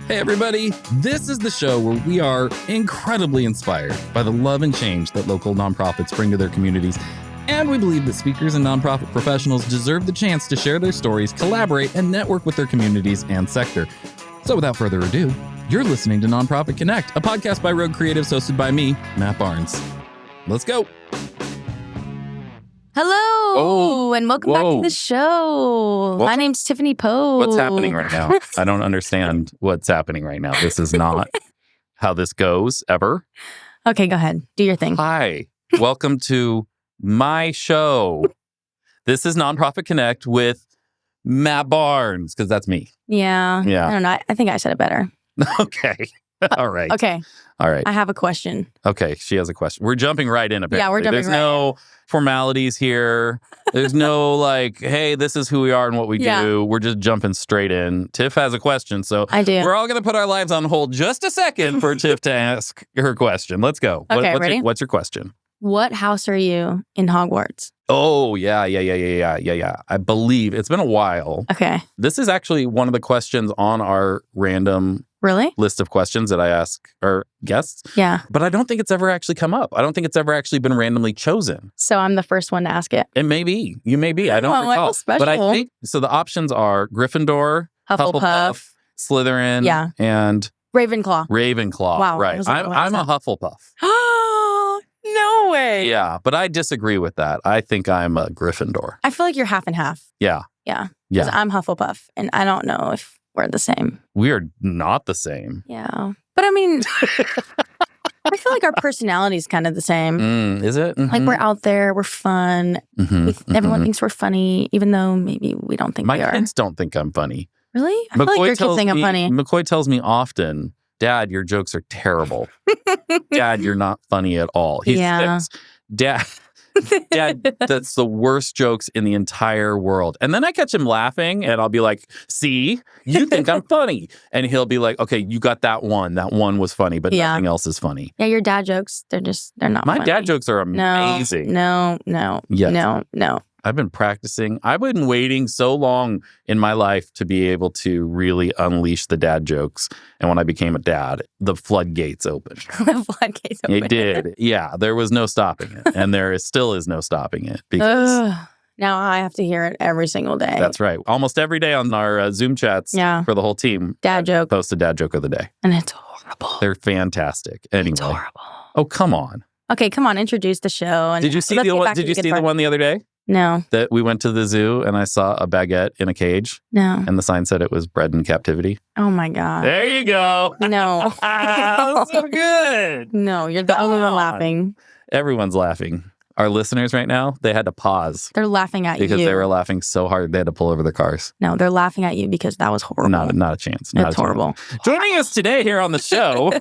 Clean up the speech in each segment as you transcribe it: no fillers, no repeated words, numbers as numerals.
Hey everybody, this is the show where we are incredibly inspired by the love and change that local nonprofits bring to their communities. And we believe that speakers and nonprofit professionals deserve the chance to share their stories, collaborate, and network with their communities and sector. So without further ado, you're listening to Nonprofit Connect, a podcast by Rogue Creatives hosted by me, Matt Barnes. Let's go. Hello, and welcome back to the show. My name's Tiffany Poe. What's happening right now? I don't understand what's happening right now. This is not how this goes ever. Okay, go ahead. Do your thing. Hi, welcome to my show. This is Nonprofit Connect with Matt Barnes, because that's me. Yeah. I don't know. I think I said it better. Okay. All right. Okay. All right. I have a question. Okay. She has a question. We're jumping right in a bit. Yeah, we're jumping There's no formalities here. There's no like, hey, this is who we are and what we do. We're just jumping straight in. Tiff has a question. So I do. We're all going to put our lives on hold just a second for Tiff to ask her question. Let's go. Okay, ready? What's your question? What house are you in Hogwarts? Oh, yeah. I believe it's been a while. Okay. This is actually one of the questions on our random list of questions that I ask our guests. Yeah. But I don't think it's ever actually come up. I don't think it's ever actually been randomly chosen. So I'm the first one to ask it. It may be. You may be. I don't recall. Special. But I think, so the options are Gryffindor, Hufflepuff, Slytherin, and Ravenclaw. Wow. Right. I'm a Hufflepuff. No way. Yeah, but I disagree with that. I think I'm a Gryffindor. I feel like you're half and half. Yeah. Because I'm Hufflepuff, and I don't know if we're the same. We are not the same. Yeah. But I mean, I feel like our personality is kind of the same. Is it? Mm-hmm. Like we're out there, we're fun. Everyone thinks we're funny, even though maybe we don't think we are. My kids don't think I'm funny. Really? I feel like your kids think I'm funny. McCoy tells me often, Dad, your jokes are terrible. Dad, you're not funny at all. He says, Dad, that's the worst jokes in the entire world. And then I catch him laughing and I'll be like, see, you think I'm funny. And he'll be like, okay, you got that one. That one was funny, but nothing else is funny. Yeah, your dad jokes, they're not My funny. dad jokes are amazing. No. Yes. No. I've been practicing. I've been waiting so long in my life to be able to really unleash the dad jokes. And when I became a dad, the floodgates opened. It did. Yeah, there was no stopping it. And there still is no stopping it. Because now I have to hear it every single day. That's right. Almost every day on our Zoom chats for the whole team. Dad joke. Post a dad joke of the day. And it's horrible. They're fantastic. Anyway. It's horrible. Oh, come on. Okay, come on. Introduce the show. And did you see the one the other day? No. That we went to the zoo and I saw a baguette in a cage. No. And the sign said it was bred in captivity. Oh my God. There you go. No. That's so good. No, you're the only one laughing. Everyone's laughing. Our listeners right now, they had to pause. They're laughing at you. Because they were laughing so hard they had to pull over their cars. No, they're laughing at you because that was horrible. Not a chance. It's horrible. Joining us today here on the show.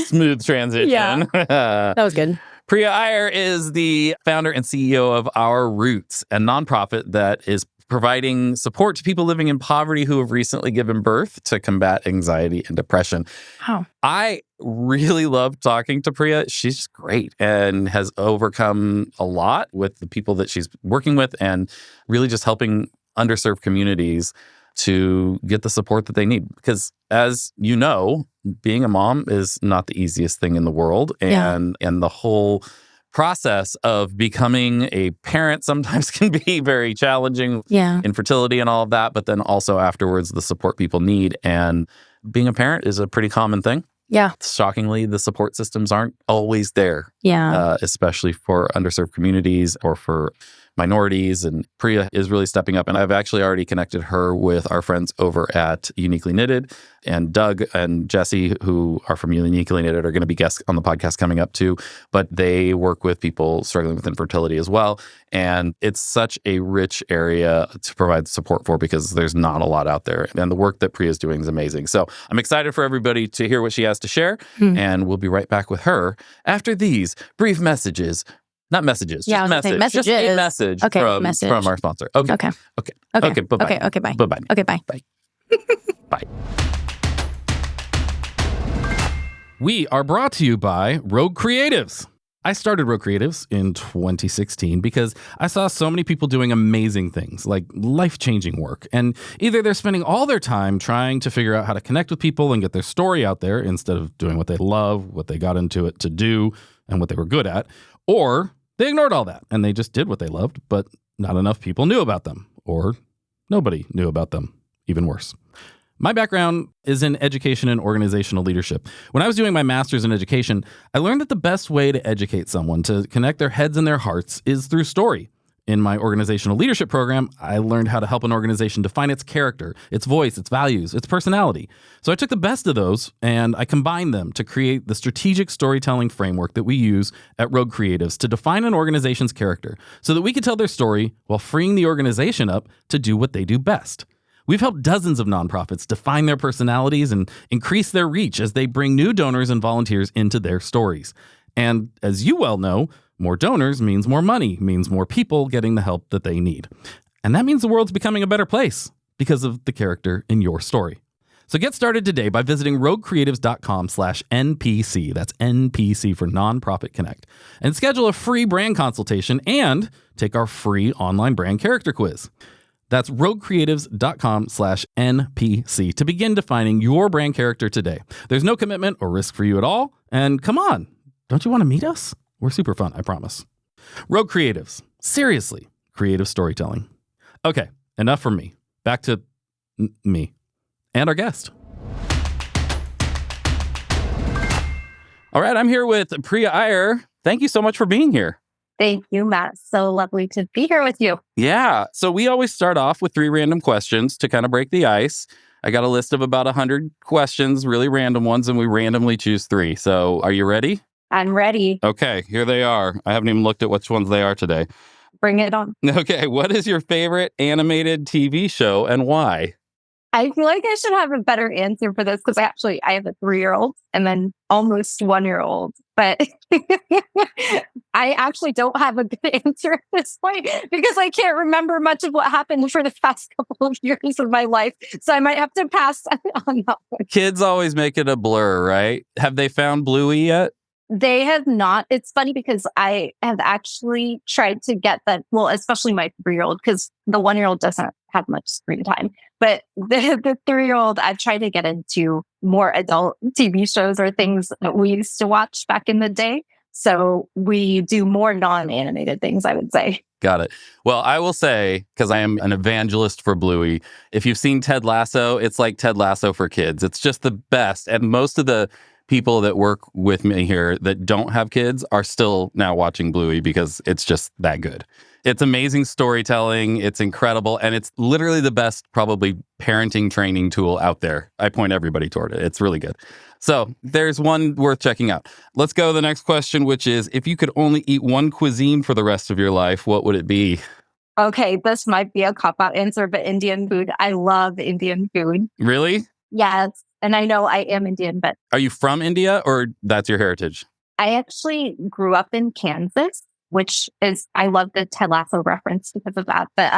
Smooth transition. Yeah. That was good. Priya Iyer is the founder and CEO of Our Roots, a nonprofit that is providing support to people living in poverty who have recently given birth to combat anxiety and depression. Wow. I really love talking to Priya. She's great and has overcome a lot with the people that she's working with and really just helping underserved communities to get the support that they need. Because as you know, being a mom is not the easiest thing in the world. And the whole process of becoming a parent sometimes can be very challenging. Infertility and all of that. But then also afterwards, the support people need. And being a parent is a pretty common thing. Yeah. Shockingly, the support systems aren't always there. Yeah. Especially for underserved communities or for minorities, and Priya is really stepping up. And I've actually already connected her with our friends over at Uniquely Knitted, and Doug and Jesse, who are from Uniquely Knitted, are going to be guests on the podcast coming up too. But they work with people struggling with infertility as well. And it's such a rich area to provide support for because there's not a lot out there. And the work that Priya is doing is amazing. So I'm excited for everybody to hear what she has to share. And we'll be right back with her after these brief messages. Not messages, just message. Just a message from our sponsor. Okay. Bye-bye. Okay, bye. Bye-bye. Okay, bye. Bye. Bye. We are brought to you by Rogue Creatives. I started Rogue Creatives in 2016 because I saw so many people doing amazing things, like life-changing work. And either they're spending all their time trying to figure out how to connect with people and get their story out there instead of doing what they love, what they got into it to do, and what they were good at, or they ignored all that and they just did what they loved, but not enough people knew about them, or nobody knew about them, even worse. My background is in education and organizational leadership. When I was doing my master's in education, I learned that the best way to educate someone to connect their heads and their hearts is through story. In my organizational leadership program, I learned how to help an organization define its character, its voice, its values, its personality. So I took the best of those and I combined them to create the strategic storytelling framework that we use at Rogue Creatives to define an organization's character so that we could tell their story while freeing the organization up to do what they do best. We've helped dozens of nonprofits define their personalities and increase their reach as they bring new donors and volunteers into their stories. And as you well know, more donors means more money, means more people getting the help that they need. And that means the world's becoming a better place because of the character in your story. So get started today by visiting roguecreatives.com/NPC. That's NPC for Nonprofit Connect. And schedule a free brand consultation and take our free online brand character quiz. That's roguecreatives.com/NPC to begin defining your brand character today. There's no commitment or risk for you at all. And come on, don't you want to meet us? We're super fun, I promise. Rogue Creatives. Seriously, creative storytelling. Okay, enough from me. Back to me and our guest. All right, I'm here with Priya Iyer. Thank you so much for being here. Thank you, Matt. So lovely to be here with you. Yeah. So we always start off with 3 random questions to kind of break the ice. I got a list of about 100 questions, really random ones, and we randomly choose 3. So are you ready? I'm ready. Okay, here they are. I haven't even looked at which ones they are today. Bring it on. Okay, what is your favorite animated TV show and why? I feel like I should have a better answer for this because I have a 3-year-old and then almost 1-year-old. But I actually don't have a good answer at this point because I can't remember much of what happened for the past couple of years of my life. So I might have to pass on that one. Kids always make it a blur, right? Have they found Bluey yet? They have not. It's funny because I have actually tried to get that. Well, especially my 3-year-old, because the 1-year-old doesn't have much screen time. But the 3-year-old, I've tried to get into more adult TV shows or things that we used to watch back in the day. So we do more non-animated things, I would say. Got it. Well, I will say, because I am an evangelist for Bluey, if you've seen Ted Lasso, it's like Ted Lasso for kids. It's just the best. And most of the people that work with me here that don't have kids are still now watching Bluey because it's just that good. It's amazing storytelling. It's incredible. And it's literally the best, probably, parenting training tool out there. I point everybody toward it. It's really good. So there's one worth checking out. Let's go to the next question, which is, if you could only eat one cuisine for the rest of your life, what would it be? Okay, this might be a cop-out answer, but Indian food. I love Indian food. Really? Yes. And I know I am Indian, but... Are you from India or that's your heritage? I actually grew up in Kansas, which is, I love the Ted Lasso reference because of that. But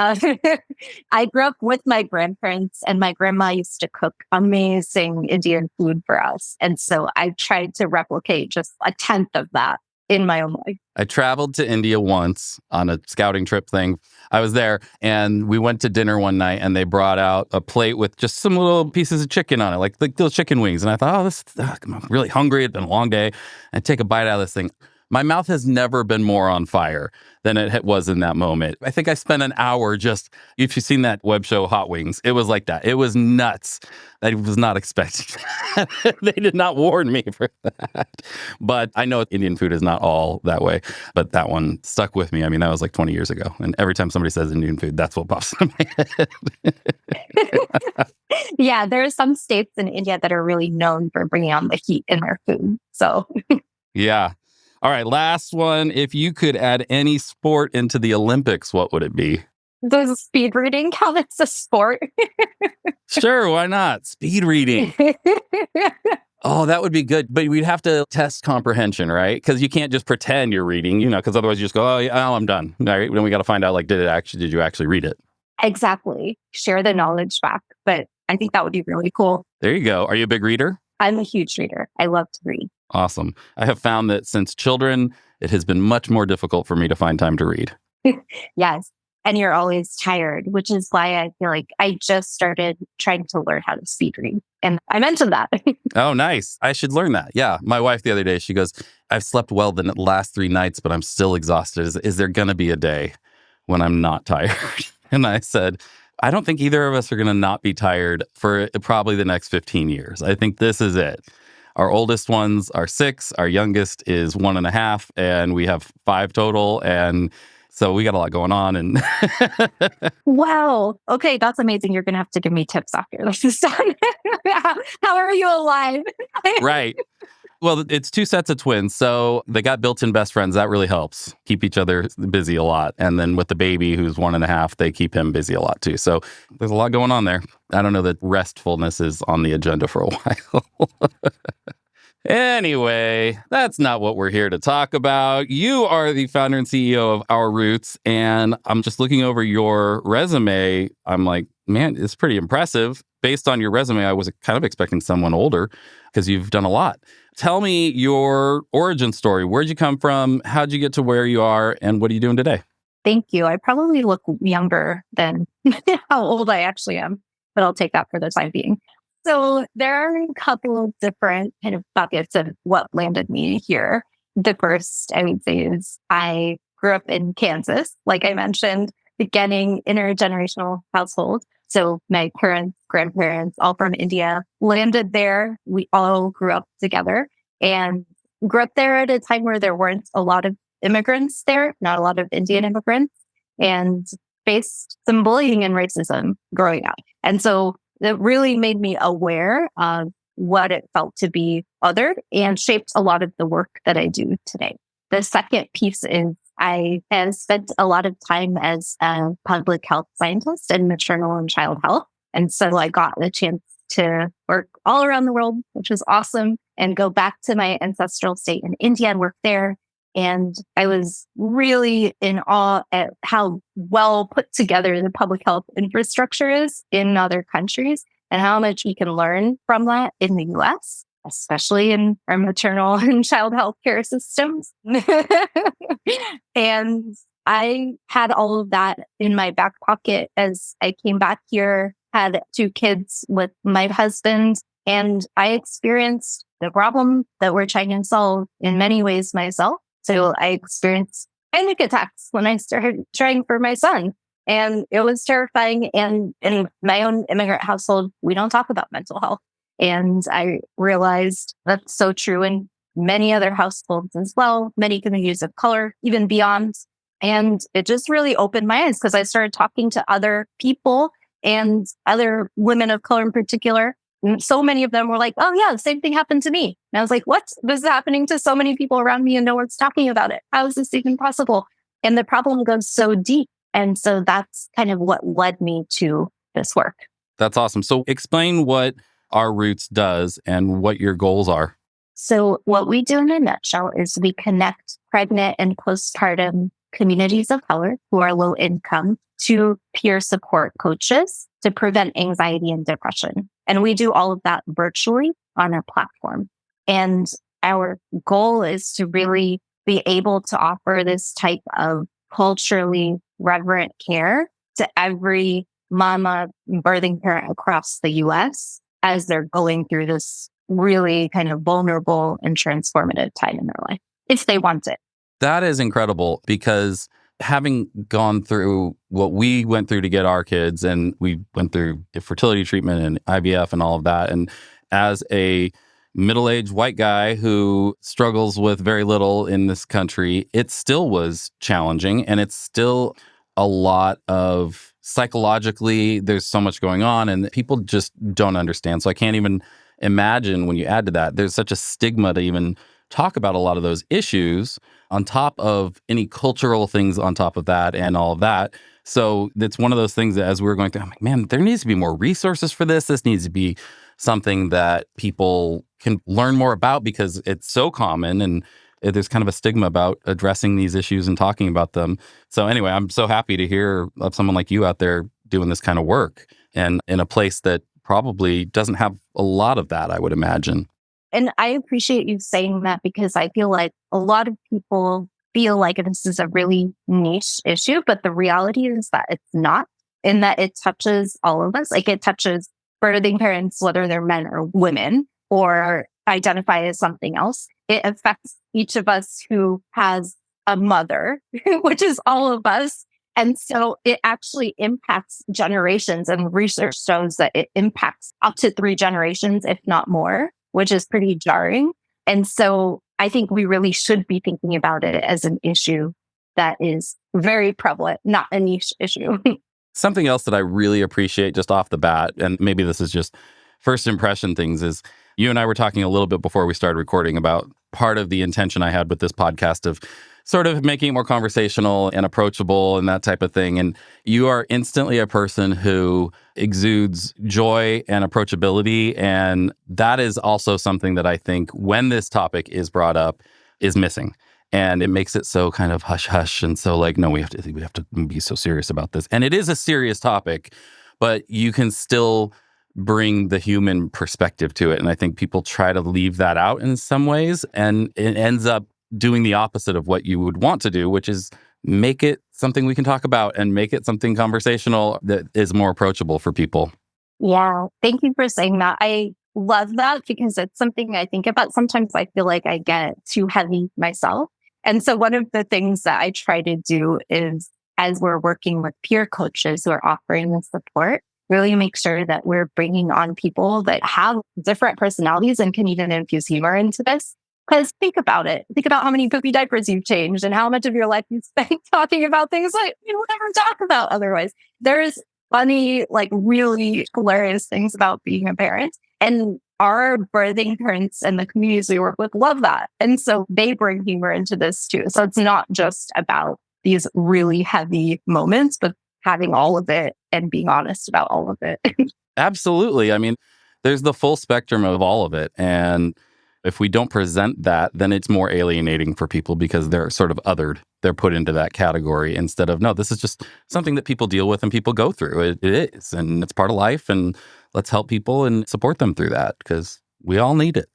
I grew up with my grandparents and my grandma used to cook amazing Indian food for us. And so I tried to replicate just a tenth of that in my own life. I traveled to India once on a scouting trip thing. I was there and we went to dinner one night and they brought out a plate with just some little pieces of chicken on it, like little chicken wings. And I thought, I'm really hungry. It's been a long day. And take a bite out of this thing. My mouth has never been more on fire than it was in that moment. I think I spent an hour just, if you've seen that web show Hot Wings, it was like that. It was nuts. I was not expecting that. They did not warn me for that. But I know Indian food is not all that way. But that one stuck with me. I mean, that was like 20 years ago. And every time somebody says Indian food, that's what pops into my head. Yeah, there are some states in India that are really known for bringing on the heat in their food. So, yeah. All right, last one. If you could add any sport into the Olympics, what would it be? Does speed reading count as a sport? Sure, why not? Speed reading. Oh, that would be good. But we'd have to test comprehension, right? Because you can't just pretend you're reading, because otherwise you just go, oh, yeah, I'm done. All right. Then we got to find out, did you actually read it? Exactly. Share the knowledge back. But I think that would be really cool. There you go. Are you a big reader? I'm a huge reader. I love to read. Awesome. I have found that since children it has been much more difficult for me to find time to read. Yes. And you're always tired, which is why I feel like I just started trying to learn how to speed read. And I mentioned that. Oh, nice. I should learn that. Yeah. My wife the other day, she goes, I've slept well the last 3 nights, but I'm still exhausted. Is there going to be a day when I'm not tired? And I said, I don't think either of us are going to not be tired for probably the next 15 years. I think this is it. Our oldest ones are 6. Our youngest is 1.5. And we have 5 total. And so we got a lot going on. And Wow. Okay, that's amazing. You're going to have to give me tips after this is done. How are you alive? right. Well, it's 2 sets of twins. So they got built-in best friends. That really helps keep each other busy a lot. And then with the baby who's 1.5, they keep him busy a lot too. So there's a lot going on there. I don't know that restfulness is on the agenda for a while. Anyway, that's not what we're here to talk about. You are the founder and CEO of Our Roots, and I'm just looking over your resume. I'm like, man, it's pretty impressive. Based on your resume, I was kind of expecting someone older because you've done a lot. Tell me your origin story. Where'd you come from? How'd you get to where you are? And what are you doing today? Thank you. I probably look younger than how old I actually am, but I'll take that for the time being. So there are a couple of different kind of buckets of what landed me here. The first, I would say, is I grew up in Kansas, like I mentioned, beginning intergenerational household. So my parents, grandparents, all from India, landed there. We all grew up together and grew up there at a time where there weren't a lot of immigrants there, not a lot of Indian immigrants, and faced some bullying and racism growing up. And so it really made me aware of what it felt to be othered and shaped a lot of the work that I do today. The second piece is I have spent a lot of time as a public health scientist in maternal and child health. And so I got the chance to work all around the world, which was awesome, and go back to my ancestral state in India and work there. And I was really in awe at how well put together the public health infrastructure is in other countries and how much we can learn from that in the US, especially in our maternal and child health care systems. And I had all of that in my back pocket as I came back here, had 2 kids with my husband, and I experienced the problem that we're trying to solve in many ways myself. So I experienced panic attacks when I started trying for my son. And it was terrifying. And in my own immigrant household, we don't talk about mental health. And I realized that's so true in many other households as well, many communities of color, even beyond. And it just really opened my eyes because I started talking to other people and other women of color in particular. And so many of them were like, oh yeah, the same thing happened to me. And I was like, what? This is happening to so many people around me and no one's talking about it. How is this even possible? And the problem goes so deep. And so that's kind of what led me to this work. That's awesome. So explain what Our Roots does and what your goals are. So what we do in a nutshell is we connect pregnant and postpartum communities of color who are low income to peer support coaches to prevent anxiety and depression. And we do all of that virtually on our platform. And our goal is to really be able to offer this type of culturally reverent care to every mama birthing parent across the US as they're going through this really kind of vulnerable and transformative time in their life, if they want it. That is incredible because having gone through what we went through to get our kids, and we went through fertility treatment and IVF and all of that. And as a middle-aged white guy who struggles with very little in this country, it still was challenging. And it's still a lot of psychologically, there's so much going on and people just don't understand. So I can't even imagine when you add to that, there's such a stigma to even talk about a lot of those issues on top of any cultural things on top of that and all of that. So it's one of those things that as we were going through, I'm like, man, there needs to be more resources for this. This needs to be something that people can learn more about because it's so common and there's kind of a stigma about addressing these issues and talking about them. So anyway, I'm so happy to hear of someone like you out there doing this kind of work and in a place that probably doesn't have a lot of that, I would imagine. And I appreciate you saying that because I feel like a lot of people feel like this is a really niche issue, but the reality is that it's not, in that it touches all of us. Like it touches birthing parents, whether they're men or women or identify as something else. It affects each of us who has a mother, which is all of us. And so it actually impacts generations, and research shows that it impacts up to 3 generations, if not more, which is pretty jarring. And so I think we really should be thinking about it as an issue that is very prevalent, not a niche issue. Something else that I really appreciate just off the bat, and maybe this is just first impression things, is you and I were talking a little bit before we started recording about part of the intention I had with this podcast of sort of making it more conversational and approachable and that type of thing. And you are instantly a person who exudes joy and approachability. And that is also something that I think when this topic is brought up is missing. And it makes it so kind of hush hush and so like, no, we have to be so serious about this. And it is a serious topic, but you can still bring the human perspective to it. And I think people try to leave that out in some ways, and it ends up doing the opposite of what you would want to do, which is make it something we can talk about and make it something conversational that is more approachable for people. Yeah. Thank you for saying that. I love that because it's something I think about. Sometimes I feel like I get too heavy myself. And so one of the things that I try to do is, as we're working with peer coaches who are offering the support, really make sure that we're bringing on people that have different personalities and can even infuse humor into this. Because think about it. Think about how many poopy diapers you've changed and how much of your life you spent talking about things like you would never talk about otherwise. There's funny, like really hilarious things about being a parent. And our birthing parents and the communities we work with love that. And so they bring humor into this too. So it's not just about these really heavy moments, but having all of it and being honest about all of it. Absolutely. I mean, there's the full spectrum of all of it. And if we don't present that, then it's more alienating for people because they're sort of othered. They're put into that category instead of, no, this is just something that people deal with and people go through. It is, and it's part of life. And let's help people and support them through that because we all need it.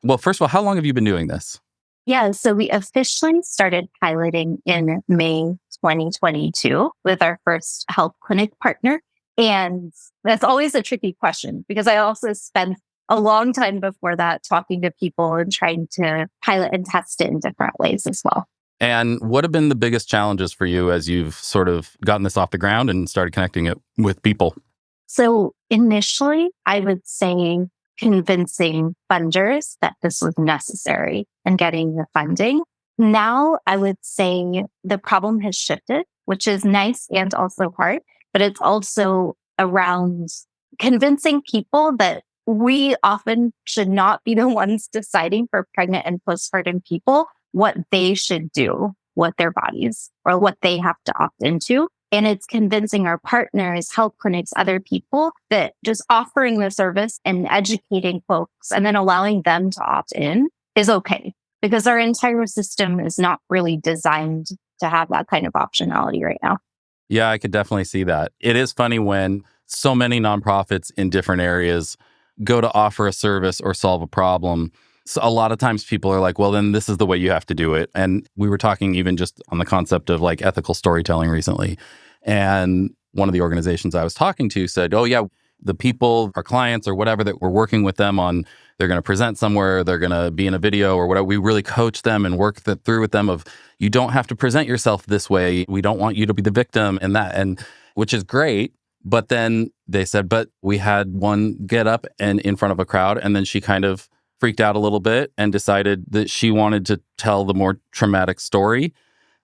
Well, first of all, how long have you been doing this? Yeah, so we officially started piloting in May 2022 with our first health clinic partner. And that's always a tricky question because I also spent a long time before that talking to people and trying to pilot and test it in different ways as well. And what have been the biggest challenges for you as you've sort of gotten this off the ground and started connecting it with people? So initially, I would say convincing funders that this was necessary and getting the funding. Now, I would say the problem has shifted, which is nice and also hard, but it's also around convincing people that we often should not be the ones deciding for pregnant and postpartum people what they should do with their bodies or what they have to opt into. And it's convincing our partners, health clinics, other people that just offering the service and educating folks and then allowing them to opt in is okay because our entire system is not really designed to have that kind of optionality right now. Yeah, I could definitely see that. It is funny when so many nonprofits in different areas go to offer a service or solve a problem. So a lot of times people are like, well, then this is the way you have to do it. And we were talking even just on the concept of like ethical storytelling recently. And one of the organizations I was talking to said, oh, yeah, the people, our clients or whatever that we're working with them on, they're going to present somewhere, they're going to be in a video or whatever. We really coach them and work through with them of, you don't have to present yourself this way. We don't want you to be the victim and that, and which is great. But then they said, but we had one get up and in front of a crowd, and then she kind of freaked out a little bit and decided that she wanted to tell the more traumatic story.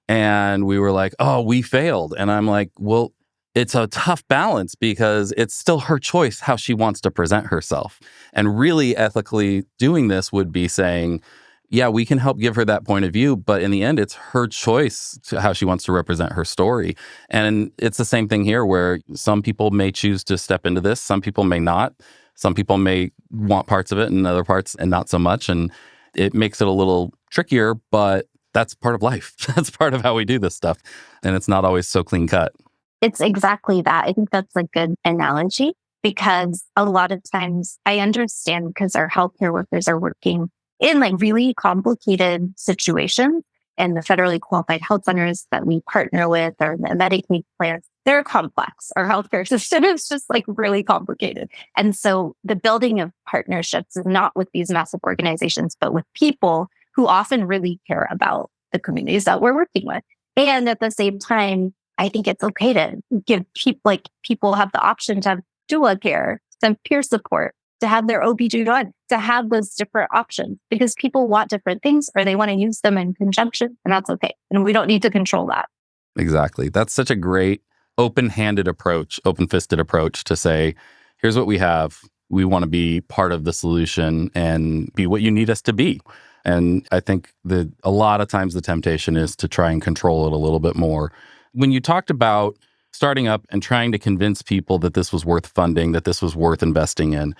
And we were like, oh, we failed. And I'm like, well, it's a tough balance because it's still her choice how she wants to present herself. And really ethically doing this would be saying, yeah, we can help give her that point of view, but in the end, it's her choice to how she wants to represent her story. And it's the same thing here where some people may choose to step into this, some people may not. Some people may want parts of it and other parts and not so much. And it makes it a little trickier, but that's part of life. That's part of how we do this stuff. And it's not always so clean cut. It's exactly that. I think that's a good analogy. because a lot of times I understand because our healthcare workers are working in like really complicated situations, and the federally qualified health centers that we partner with or the Medicaid plans, they're complex. Our healthcare system is just like really complicated. And so the building of partnerships is not with these massive organizations, but with people who often really care about the communities that we're working with. And at the same time, I think it's okay to give people have the option to have doula care, some peer support, to have their OB/GYN, to have those different options because people want different things or they want to use them in conjunction, and that's okay. And we don't need to control that. Exactly. That's such a great open-handed approach, open-fisted approach to say, here's what we have. We want to be part of the solution and be what you need us to be. And I think that a lot of times the temptation is to try and control it a little bit more. When you talked about starting up and trying to convince people that this was worth funding, that this was worth investing in,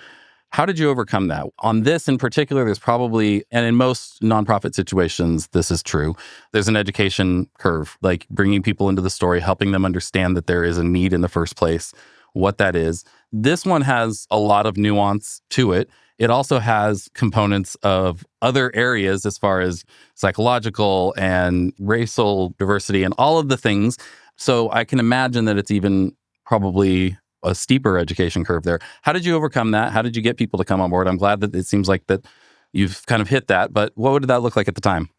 how did you overcome that? On this in particular, there's probably, and in most nonprofit situations, this is true, there's an education curve, like bringing people into the story, helping them understand that there is a need in the first place, what that is. This one has a lot of nuance to it. It also has components of other areas as far as psychological and racial diversity and all of the things. So I can imagine that it's even probably a steeper education curve there. How did you overcome that? How did you get people to come on board? I'm glad that it seems like that you've kind of hit that, but what did that look like at the time?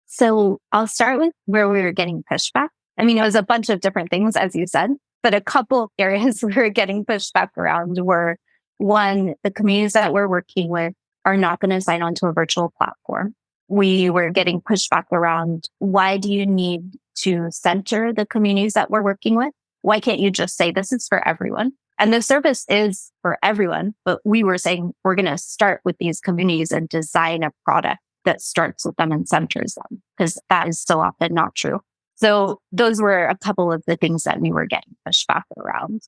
So I'll start with where we were getting pushback. I mean, it was a bunch of different things, as you said, but a couple areas we were getting pushback around were, one, the communities that we're working with are not going to sign on to a virtual platform. We were getting pushback around, why do you need to center the communities that we're working with? Why can't you just say this is for everyone? And the service is for everyone, but we were saying we're going to start with these communities and design a product that starts with them and centers them, because that is so often not true. So those were a couple of the things that we were getting pushback around.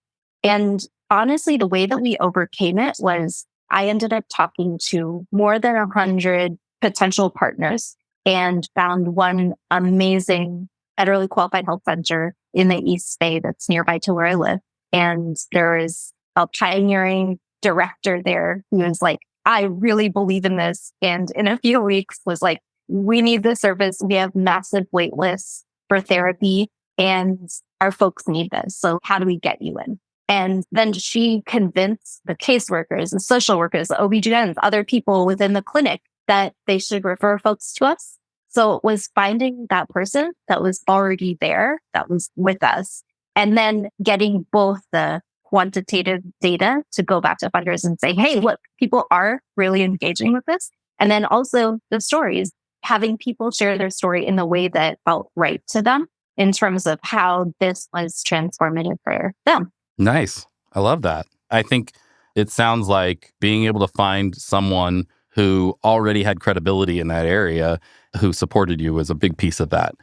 And honestly, the way that we overcame it was I ended up talking to more than 100 potential partners and found one amazing federally qualified health center in the East Bay that's nearby to where I live. And there is a pioneering director there who was like, I really believe in this. And in a few weeks was like, we need this service. We have massive wait lists for therapy and our folks need this. So how do we get you in? And then she convinced the caseworkers, the social workers, the OB/GYNs, other people within the clinic that they should refer folks to us. So it was finding that person that was already there, that was with us, and then getting both the quantitative data to go back to funders and say, hey, look, people are really engaging with this. And then also the stories, having people share their story in the way that felt right to them in terms of how this was transformative for them. Nice. I love that. I think it sounds like being able to find someone who already had credibility in that area, who supported you, was a big piece of that.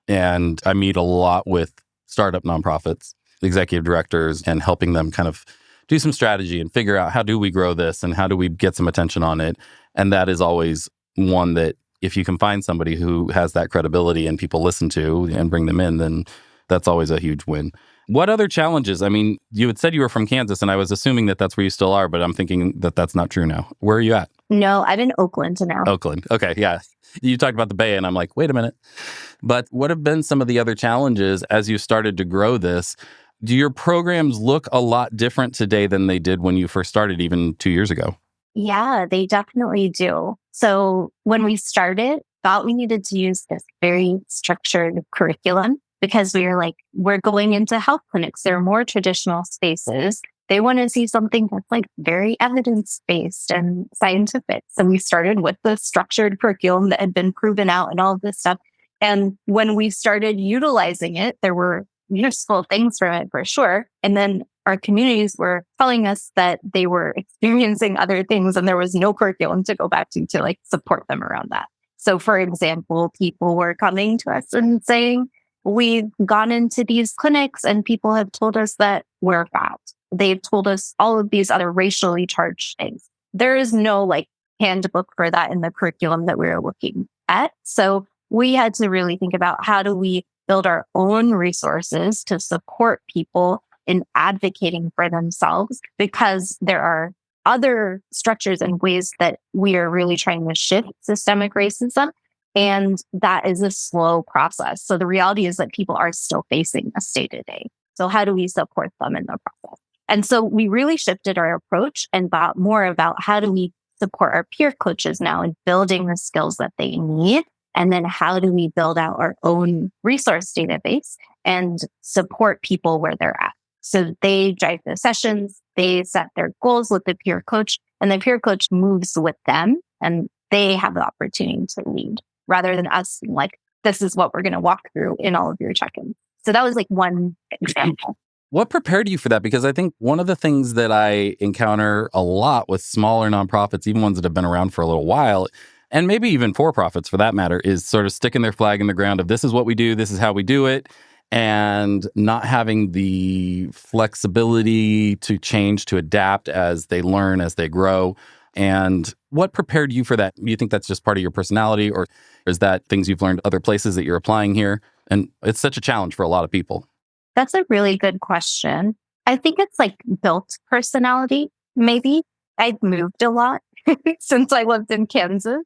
And I meet a lot with startup nonprofits, executive directors, and helping them kind of do some strategy and figure out how do we grow this and how do we get some attention on it. And that is always one that if you can find somebody who has that credibility and people listen to and bring them in, then that's always a huge win. What other challenges? I mean, you had said you were from Kansas, and I was assuming that that's where you still are, but I'm thinking that that's not true now. Where are you at? No, I'm in Oakland now. Oakland. Okay, yeah. You talked about the Bay, and I'm like, wait a minute. But what have been some of the other challenges as you started to grow this? Do your programs look a lot different today than they did when you first started, even 2 years ago? Yeah, they definitely do. So when we started, thought we needed to use this very structured curriculum because we were like, we're going into health clinics. They're more traditional spaces. They want to see something that's like very evidence-based and scientific. So we started with the structured curriculum that had been proven out and all of this stuff. And when we started utilizing it, there were useful things from it for sure. And then our communities were telling us that they were experiencing other things and there was no curriculum to go back to like support them around that. So for example, people were coming to us and saying, we've gone into these clinics and people have told us that we're fat. They've told us all of these other racially charged things. There is no like handbook for that in the curriculum that we were looking at. So we had to really think about how do we build our own resources to support people in advocating for themselves, because there are other structures and ways that we are really trying to shift systemic racism. And that is a slow process. So the reality is that people are still facing this day to day. So how do we support them in the process? And so we really shifted our approach and thought more about how do we support our peer coaches now in building the skills that they need. And then how do we build out our own resource database and support people where they're at? So they drive the sessions, they set their goals with the peer coach, and the peer coach moves with them, and they have the opportunity to lead rather than us being like, this is what we're going to walk through in all of your check-ins. So that was like one example. What prepared you for that? Because I think one of the things that I encounter a lot with smaller nonprofits, even ones that have been around for a little while, and maybe even for-profits for that matter, is sort of sticking their flag in the ground of this is what we do, this is how we do it, and not having the flexibility to change, to adapt as they learn, as they grow. And what prepared you for that? You think that's just part of your personality, or is that things you've learned other places that you're applying here? And it's such a challenge for a lot of people. That's a really good question. I think it's like built personality, maybe. I've moved a lot since I lived in Kansas,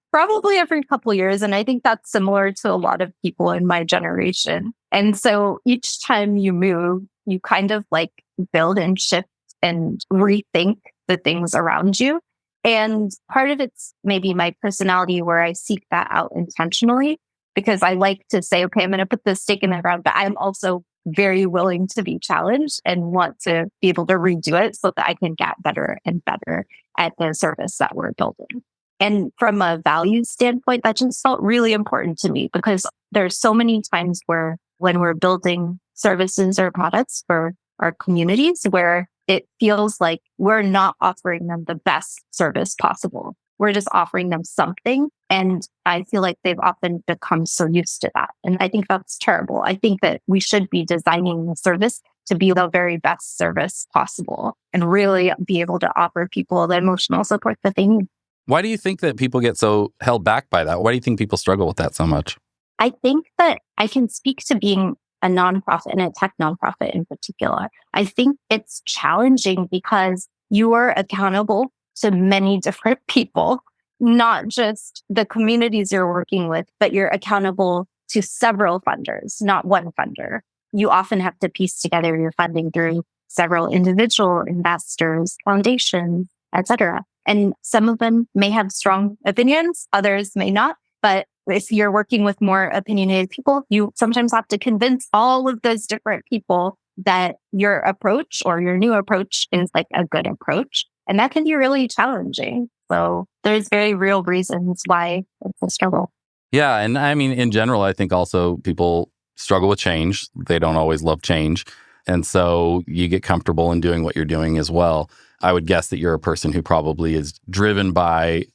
probably every couple of years. And I think that's similar to a lot of people in my generation. And so each time you move, you kind of like build and shift and rethink the things around you. And part of it's maybe my personality where I seek that out intentionally, because I like to say, okay, I'm going to put this stake in the ground, but I'm also very willing to be challenged and want to be able to redo it so that I can get better and better at the service that we're building. And from a values standpoint, that just felt really important to me, because there's so many times where when we're building services or products for our communities where it feels like we're not offering them the best service possible. We're just offering them something. And I feel like they've often become so used to that. And I think that's terrible. I think that we should be designing the service to be the very best service possible and really be able to offer people the emotional support that they need. Why do you think that people get so held back by that? Why do you think people struggle with that so much? I think that I can speak to being a nonprofit and a tech nonprofit in particular. I think it's challenging because you are accountable to many different people, not just the communities you're working with, but you're accountable to several funders, not one funder. You often have to piece together your funding through several individual investors, foundations, etc. And some of them may have strong opinions, others may not. But if you're working with more opinionated people, you sometimes have to convince all of those different people that your approach or your new approach is like a good approach. And that can be really challenging. So there's very real reasons why it's a struggle. Yeah. And I mean, in general, I think also people struggle with change. They don't always love change. And so you get comfortable in doing what you're doing as well. I would guess that you're a person who probably is driven by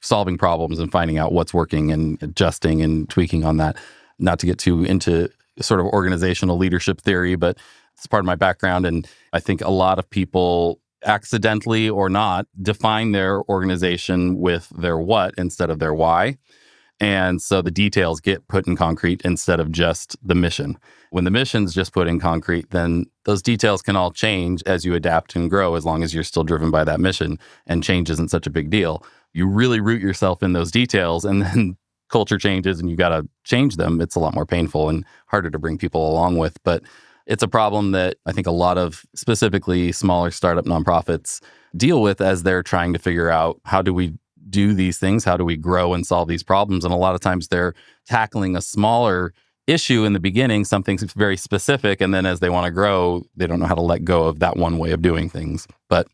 solving problems and finding out what's working and adjusting and tweaking on that. Not to get too into sort of organizational leadership theory, but it's part of my background. And I think a lot of people accidentally or not define their organization with their what instead of their why. And so the details get put in concrete instead of just the mission. When the mission's just put in concrete, then those details can all change as you adapt and grow, as long as you're still driven by that mission, and change isn't such a big deal. You really root yourself in those details, and then culture changes and you got to change them. It's a lot more painful and harder to bring people along with. But it's a problem that I think a lot of specifically smaller startup nonprofits deal with as they're trying to figure out, how do we do these things? How do we grow and solve these problems? And a lot of times they're tackling a smaller issue in the beginning, something very specific. And then as they want to grow, they don't know how to let go of that one way of doing things. But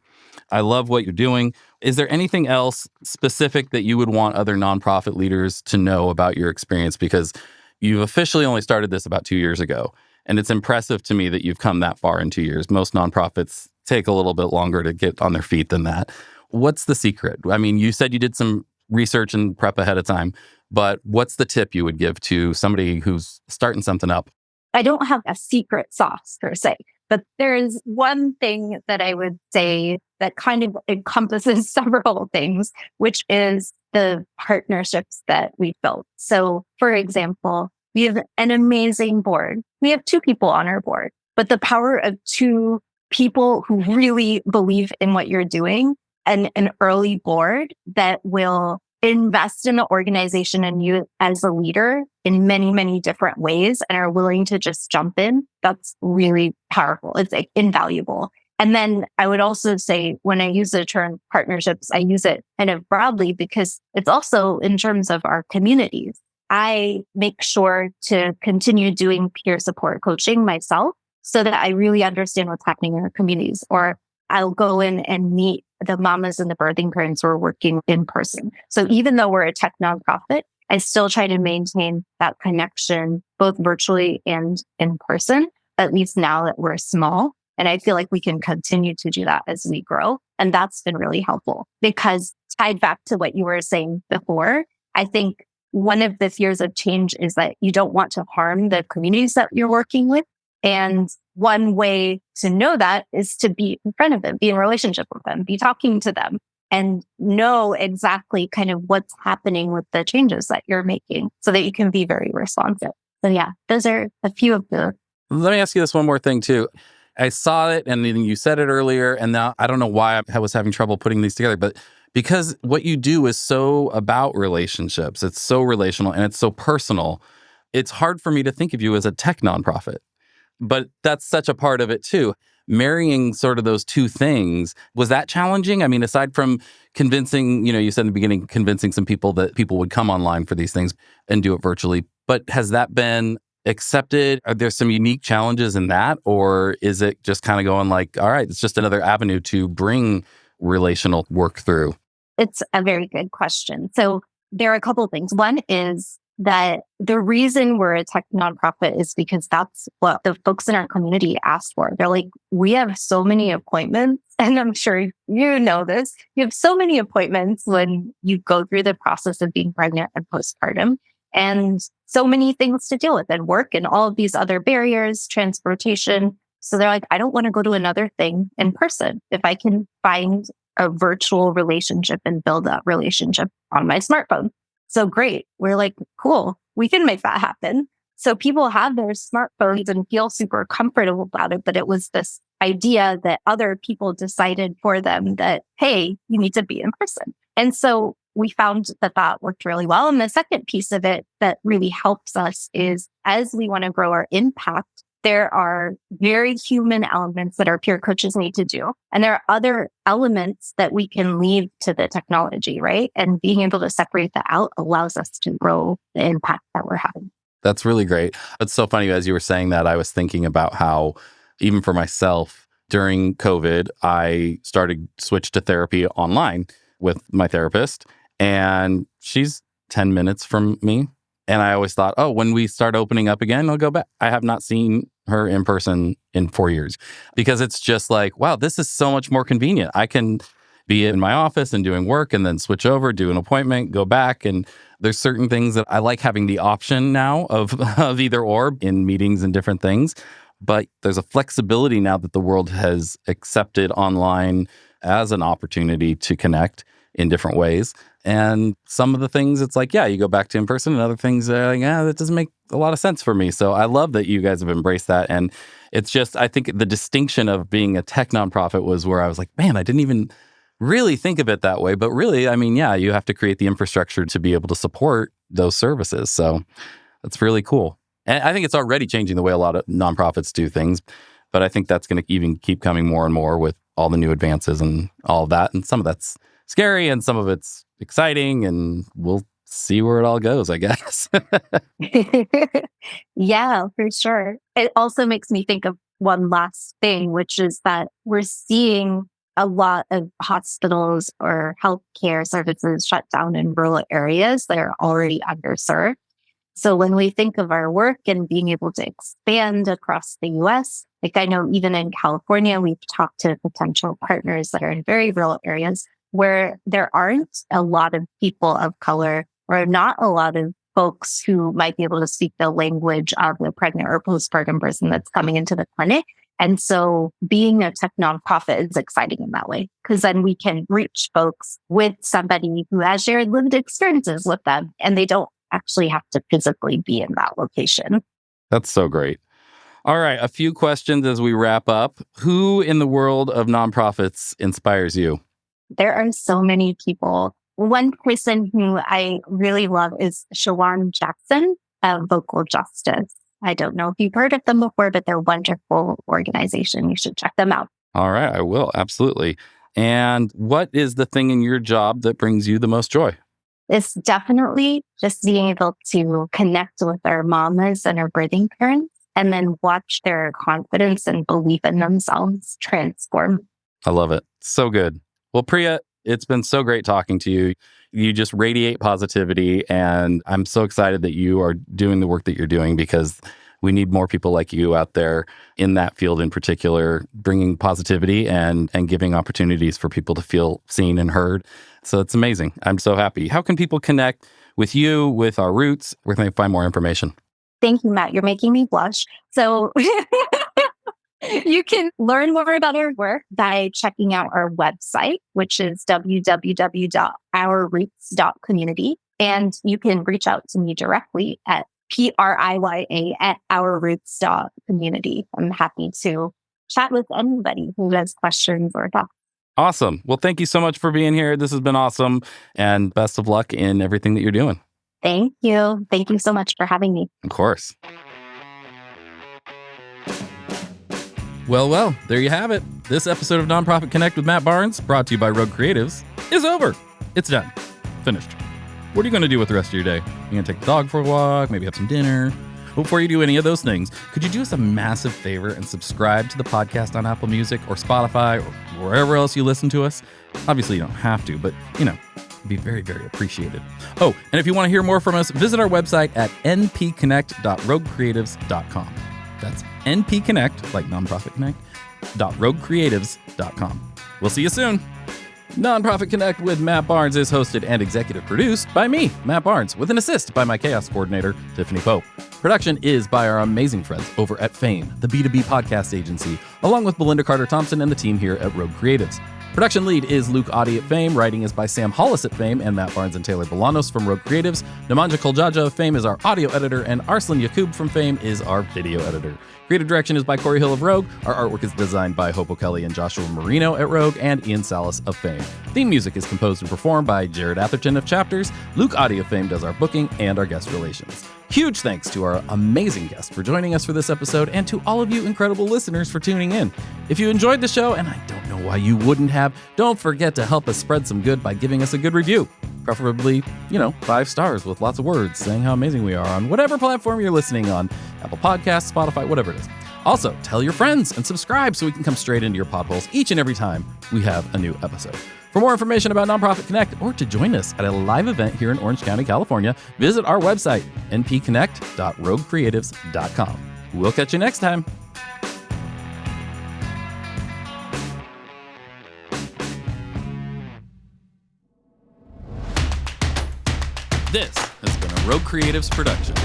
I love what you're doing. Is there anything else specific that you would want other nonprofit leaders to know about your experience? Because you've officially only started this about 2 years ago. And it's impressive to me that you've come that far in 2 years. Most nonprofits take a little bit longer to get on their feet than that. What's the secret? I mean, you said you did some research and prep ahead of time, but what's the tip you would give to somebody who's starting something up? I don't have a secret sauce per se, but there is one thing that I would say that kind of encompasses several things, which is the partnerships that we've built. So, for example, we have an amazing board. We have 2 people on our board. but the power of two people who really believe in what you're doing and an early board that will invest in the organization and you as a leader in many, many different ways and are willing to just jump in. That's really powerful. It's like invaluable. And then I would also say when I use the term partnerships, I use it kind of broadly because it's also in terms of our communities. I make sure to continue doing peer support coaching myself so that I really understand what's happening in our communities. Or I'll go in and meet the mamas and the birthing parents who are working in person. So even though we're a tech nonprofit, I still try to maintain that connection both virtually and in person, at least now that we're small. And I feel like we can continue to do that as we grow. And that's been really helpful because tied back to what you were saying before, I think one of the fears of change is that you don't want to harm the communities that you're working with. And one way to know that is to be in front of them, be in relationship with them, be talking to them and know exactly kind of what's happening with the changes that you're making so that you can be very responsive. So yeah, those are a few of the... Let me ask you this one more thing too. I saw it and then you said it earlier and now I don't know why I was having trouble putting these together, but because what you do is so about relationships, it's so relational and it's so personal. It's hard for me to think of you as a tech nonprofit. But that's such a part of it too. Marrying sort of those two things, was that challenging? I mean, aside from convincing, you said in the beginning, convincing some people that people would come online for these things and do it virtually. But has that been accepted? Are there some unique challenges in that? Or is it just kind of going like, all right, it's just another avenue to bring relational work through? It's a very good question. So there are a couple of things. One is that the reason we're a tech nonprofit is because that's what the folks in our community asked for. They're like, we have so many appointments, and I'm sure you know this. You have so many appointments when you go through the process of being pregnant and postpartum, and so many things to deal with and work and all of these other barriers, transportation. So they're like, I don't want to go to another thing in person. If I can find a virtual relationship and build that relationship on my smartphone. So great. We're like, cool, we can make that happen. So people have their smartphones and feel super comfortable about it. But it was this idea that other people decided for them that, hey, you need to be in person. And so we found that that worked really well. And the second piece of it that really helps us is as we want to grow our impact, there are very human elements that our peer coaches need to do. And there are other elements that we can leave to the technology, right? And being able to separate that out allows us to grow the impact that we're having. That's really great. It's so funny. As you were saying that, I was thinking about how, even for myself, during COVID, I switched to therapy online with my therapist. And she's 10 minutes from me. And I always thought, oh, when we start opening up again, I'll go back. I have not seen her in person in 4 years because it's just like, wow, this is so much more convenient. I can be in my office and doing work and then switch over, do an appointment, go back. And there's certain things that I like having the option now of either or in meetings and different things. But there's a flexibility now that the world has accepted online as an opportunity to connect in different ways. And some of the things, it's like, yeah, you go back to in person, and other things are like, that doesn't make a lot of sense for me. So I love that you guys have embraced that. And it's just, I think the distinction of being a tech nonprofit was where I was like, man, I didn't even really think of it that way. But really, I mean, yeah, you have to create the infrastructure to be able to support those services. So that's really cool. And I think it's already changing the way a lot of nonprofits do things. But I think that's going to even keep coming more and more with all the new advances and all of that. And some of that's scary and some of it's exciting, and we'll see where it all goes, I guess. Yeah, for sure. It also makes me think of one last thing, which is that we're seeing a lot of hospitals or healthcare services shut down in rural areas that are already underserved. So when we think of our work and being able to expand across the US, like I know even in California, we've talked to potential partners that are in very rural areas where there aren't a lot of people of color or not a lot of folks who might be able to speak the language of the pregnant or postpartum person that's coming into the clinic. And so being a tech nonprofit is exciting in that way, because then we can reach folks with somebody who has shared lived experiences with them, and they don't actually have to physically be in that location. That's so great. All right, a few questions as we wrap up. Who in the world of nonprofits inspires you? There are so many people. One person who I really love is Shawan Jackson of Vocal Justice. I don't know if you've heard of them before, but they're a wonderful organization. You should check them out. All right, I will. Absolutely. And what is the thing in your job that brings you the most joy? It's definitely just being able to connect with our mamas and our birthing parents and then watch their confidence and belief in themselves transform. I love it. So good. Well, Priya, it's been so great talking to you. You just radiate positivity, and I'm so excited that you are doing the work that you're doing because we need more people like you out there in that field in particular, bringing positivity and giving opportunities for people to feel seen and heard. So it's amazing. I'm so happy. How can people connect with you, with Our Roots? Where can they find more information? Thank you, Matt. You're making me blush. So you can learn more about our work by checking out our website, which is www.ourroots.community. And you can reach out to me directly at priya@ourroots.community. I'm happy to chat with anybody who has questions or thoughts. Awesome. Well, thank you so much for being here. This has been awesome. And best of luck in everything that you're doing. Thank you. Thank you so much for having me. Of course. Well, there you have it. This episode of Nonprofit Connect with Matt Barnes, brought to you by Rogue Creatives, is over. It's done. Finished. What are you going to do with the rest of your day? You going to take the dog for a walk, maybe have some dinner? Before you do any of those things, could you do us a massive favor and subscribe to the podcast on Apple Music or Spotify or wherever else you listen to us? Obviously, you don't have to, but, it'd be very, very appreciated. Oh, and if you want to hear more from us, visit our website at npconnect.roguecreatives.com. That's npconnect, like Nonprofit Connect, .roguecreatives.com. We'll see you soon. Nonprofit Connect with Matt Barnes is hosted and executive produced by me, Matt Barnes, with an assist by my chaos coordinator, Tiffany Pope. Production is by our amazing friends over at Fame, the B2B podcast agency, along with Belinda Carter-Thompson and the team here at Rogue Creatives. Production lead is Luke Audi at Fame. Writing is by Sam Hollis at Fame and Matt Barnes and Taylor Bolanos from Rogue Creatives. Nemanja Koljaja of Fame is our audio editor, and Arslan Yakub from Fame is our video editor. Creative direction is by Corey Hill of Rogue. Our artwork is designed by Hopo Kelly and Joshua Marino at Rogue, and Ian Salas of Fame. Theme music is composed and performed by Jared Atherton of Chapters. Luke Audi of Fame does our booking and our guest relations. Huge thanks to our amazing guest for joining us for this episode, and to all of you incredible listeners for tuning in. If you enjoyed the show, and I don't know why you wouldn't have, don't forget to help us spread some good by giving us a good review. Preferably, 5 stars with lots of words saying how amazing we are on whatever platform you're listening on. Apple Podcasts, Spotify, whatever it is. Also, tell your friends and subscribe so we can come straight into your potholes each and every time we have a new episode. For more information about Nonprofit Connect or to join us at a live event here in Orange County, California, visit our website, npconnect.roguecreatives.com. We'll catch you next time. This has been a Rogue Creatives production.